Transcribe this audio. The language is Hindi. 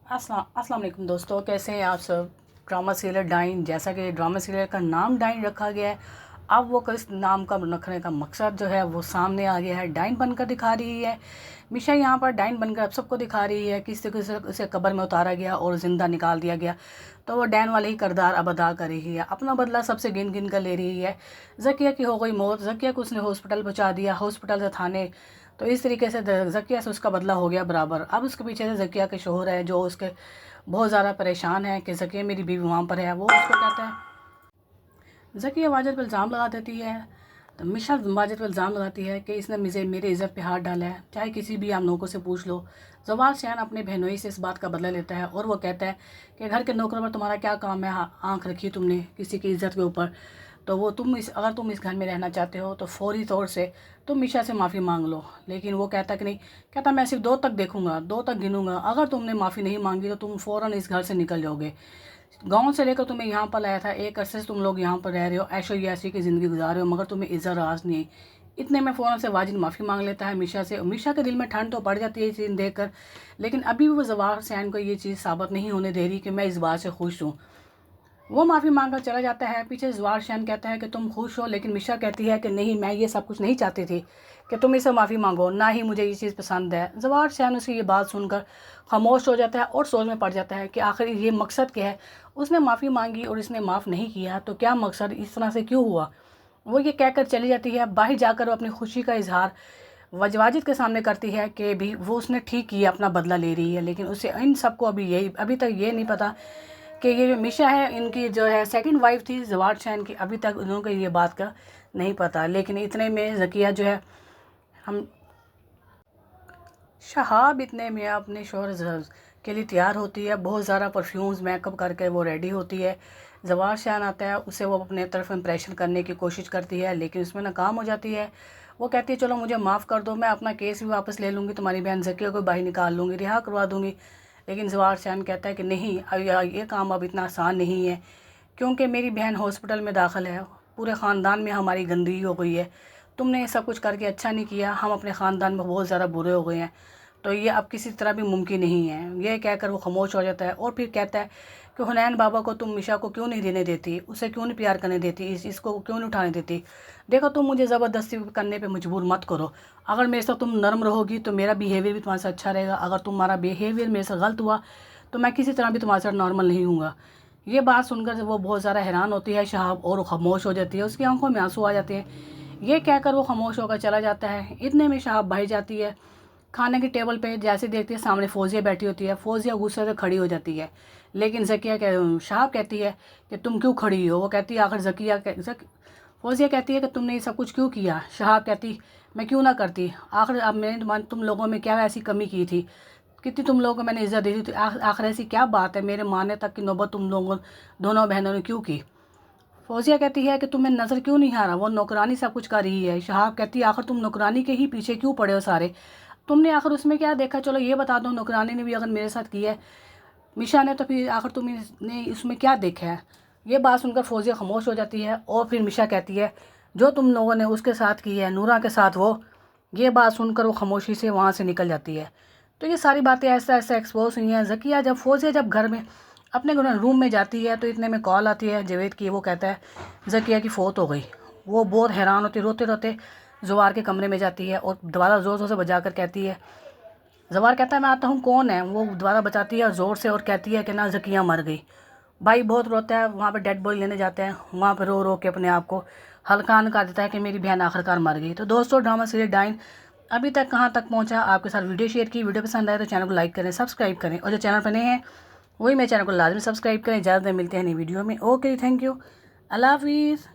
अस्सलाम वालेकुम दोस्तों, कैसे हैं आप सब। ड्रामा सीरियल डाइन, जैसा कि ड्रामा सीरियल का नाम डाइन रखा गया है, अब वो इस नाम का रखने का मकसद जो है वो सामने आ गया है। डाइन बनकर दिखा रही है मिशा, यहाँ पर डाइन बनकर अब सबको दिखा रही है कि उसे कब्र में उतारा गया और ज़िंदा निकाल दिया गया, तो वो डैन वाले ही किरदार अब अदा कर रही है। अपना बदला सबसे गिन गिन कर ले रही है। ज़किया की हो गई मौत, ज़किया को उसने हॉस्पिटल पहुँचा दिया, हॉस्पिटल से थाने, तो इस तरीके से ज़किया से उसका बदला हो गया बराबर। अब उसके पीछे से ज़किया के शोहर है जो उसके बहुत ज़्यादा परेशान है कि ज़किया मेरी बीवी वहाँ पर है। वो उसको कहता है, ज़किया वाजिद पर इल्ज़ाम लगा देती है, तो मिशा वाजिद पर इल्ज़ाम लगाती है कि इसने मुझे मेरे इज़्ज़त पे हाथ डाला है, चाहे किसी भी आम नौकर से पूछ लो। जवाल शैन अपने बहनोई से इस बात का बदला लेता है और वो कहता है कि घर के नौकर पर तुम्हारा क्या काम है, आँख रखी तुमने किसी की इज़्ज़त के ऊपर, तो वो अगर तुम इस घर में रहना चाहते हो तो फौरी तौर से तुम मिशा से माफ़ी मांग लो। लेकिन वो कहता कि नहीं, कहता मैं सिर्फ 2 तक देखूंगा, 2 तक गिनूंगा, अगर तुमने माफ़ी नहीं मांगी तो तुम फ़ौरन इस घर से निकल जाओगे। गांव से लेकर तुम्हें यहाँ पर लाया था, एक अरसे से तुम लोग यहाँ पर रह रहे हो, ऐशो याशी की ज़िंदगी गुजार रहे हो, मगर तुम्हें इज़्ज़त राज नहीं है। इतने में फ़ौरन से वाजिद माफ़ी मांग लेता है मिशा से। मिशा के दिल में ठंड तो पड़ जाती है ये चीज़ देखकर, लेकिन अभी भी वो जवाहर सैन को ये चीज़ साबित नहीं होने दे रही कि मैं इस बात से खुश हूँ। वो माफ़ी मांग कर चला जाता है। पीछे जवाहर शैन कहता है कि तुम खुश हो, लेकिन मिशा कहती है कि नहीं, मैं ये सब कुछ नहीं चाहती थी कि तुम इससे माफ़ी मांगो, ना ही मुझे ये चीज़ पसंद है। जवाहर शैन उसकी ये बात सुनकर खामोश हो जाता है और सोच में पड़ जाता है कि आखिर ये मकसद क्या है। उसने माफ़ी मांगी और इसने माफ़ नहीं किया, तो क्या मकसद, इस तरह से क्यों हुआ। वो ये कहकर चली जाती है। बाहर जाकर वो अपनी खुशी का इजहार वाजिद के सामने करती है कि भी वो उसने ठीक किया, अपना बदला ले रही है। लेकिन उसे इन सबको अभी तक ये नहीं पता कि ये जो मिशा है इनकी जो है सेकंड वाइफ थी जवाहर शैन की। अभी तक उन लोगों को ये बात का नहीं पता। लेकिन इतने में ज़किया जो है हम शहाब इतने में अपने शोहर के लिए तैयार होती है, बहुत ज़्यादा परफ्यूम्स मेकअप करके वो रेडी होती है। जवाहर शान आता है, उसे वो अपने तरफ इम्प्रेशन करने की कोशिश करती है, लेकिन उसमें नाकाम हो जाती है। वो कहती है चलो मुझे माफ़ कर दो, मैं अपना केस भी वापस ले लूँगी, तुम्हारी बहन ज़किया को बाहर निकाल लूँगी, रिहा करवा दूँगी। लेकिन जवाहर शान कहता है कि नहीं, ये काम अब इतना आसान नहीं है, क्योंकि मेरी बहन हॉस्पिटल में दाखिल है, पूरे ख़ानदान में हमारी गंदगी हो गई है, तुमने ये सब कुछ करके अच्छा नहीं किया, हम अपने ख़ानदान में बहुत ज़्यादा बुरे हो गए हैं, तो ये अब किसी तरह भी मुमकिन नहीं है। ये कहकर वो खामोश हो जाता है और फिर कहता है कि हुनैन बाबा को तुम मिशा को क्यों नहीं देने देती, उसे क्यों नहीं प्यार करने देती, इसको क्यों नहीं उठाने देती। देखो, तुम मुझे ज़बरदस्ती करने पे मजबूर मत करो। अगर मेरे साथ तुम नरम रहोगी तो मेरा बिहेवियर भी तुम्हारे साथ अच्छा रहेगा, अगर तुम्हारा बिहेवियर मेरे साथ गलत हुआ तो मैं किसी तरह भी तुम्हारे साथ नॉर्मल नहीं हूँगा। ये बात सुनकर वो बहुत ज़्यादा हैरान होती है शहाब, और खामोश हो जाती है, उसकी आंखों में आंसू आ जाते हैं। ये कहकर वो खामोश होकर चला जाता है। इतने में शहाब बाहर जाती है। खाने की टेबल पे जैसे देखती है सामने फ़ौजिया बैठी होती है। फ़ौजिया गुस्से से खड़ी हो जाती है, लेकिन शहाब कहती है कि तुम क्यों खड़ी हो। वो कहती है आखिर फ़ौजिया कहती है कि तुमने ये सब कुछ क्यों किया। शहाब कहती, मैं क्यों ना करती, आखिर अब मैंने तुम लोगों में क्या ऐसी कमी की थी, कितनी तुम लोगों को मैंने इज़्ज़त दी थी, तो आखिर ऐसी क्या बात है, मेरे मारने तक की नौबत तुम लोगों दोनों बहनों ने क्यों की। फ़ौजिया कहती है कि तुम्हें नज़र क्यों नहीं आ रहा, वो नौकरानी सब कुछ कर रही है। शहाब कहती है आखिर तुम नौकरानी के ही पीछे क्यों पड़े हो सारे, तुमने आखिर उसमें क्या देखा, चलो ये बता दो, नौकरानी ने भी अगर मेरे साथ किया है मिशा ने, तो फिर आखिर तुमने उसमें क्या देखा है। ये बात सुनकर फ़ौजिया खामोश हो जाती है और फिर मिशा कहती है जो तुम लोगों ने उसके साथ की है, नूरा के साथ, वो, ये बात सुनकर वो खामोशी से वहाँ से निकल जाती है। तो ये सारी बातें ऐसा ऐसा एक्सपोज हुई हैं। फ़ौजिया जब घर में अपने रूम में जाती है तो इतने में कॉल आती है जवेद की। वो कहता है ज़किया की फ़ौत हो गई। वो बहुत हैरान होती, रोते रोते ज़वार के कमरे में जाती है और दोबारा ज़ोर ज़ोर से बजा कर कहती है। ज़वार कहता है मैं आता हूँ, कौन है। वो दोबारा बचाती है ज़ोर से और कहती है कि ना, ज़किया मर गई। भाई बहुत रोता है, वहाँ पे डेड बॉडी लेने जाते हैं, वहाँ पे रो रो के अपने आप को हल्का कर देता है कि मेरी बहन आखिरकार मर गई। तो दोस्तों, ड्रामा सीरियल डाइन अभी तक कहाँ तक पहुँचा, आपके साथ वीडियो शेयर की। वीडियो पसंद आए तो चैनल को लाइक करें, सब्सक्राइब करें, और जो चैनल पर नए हैं वही मेरे चैनल को लाजमी सब्सक्राइब करें। ज़्यादा मिलते हैं नई वीडियो में। ओके, थैंक यू, अल्लाह हाफिज़।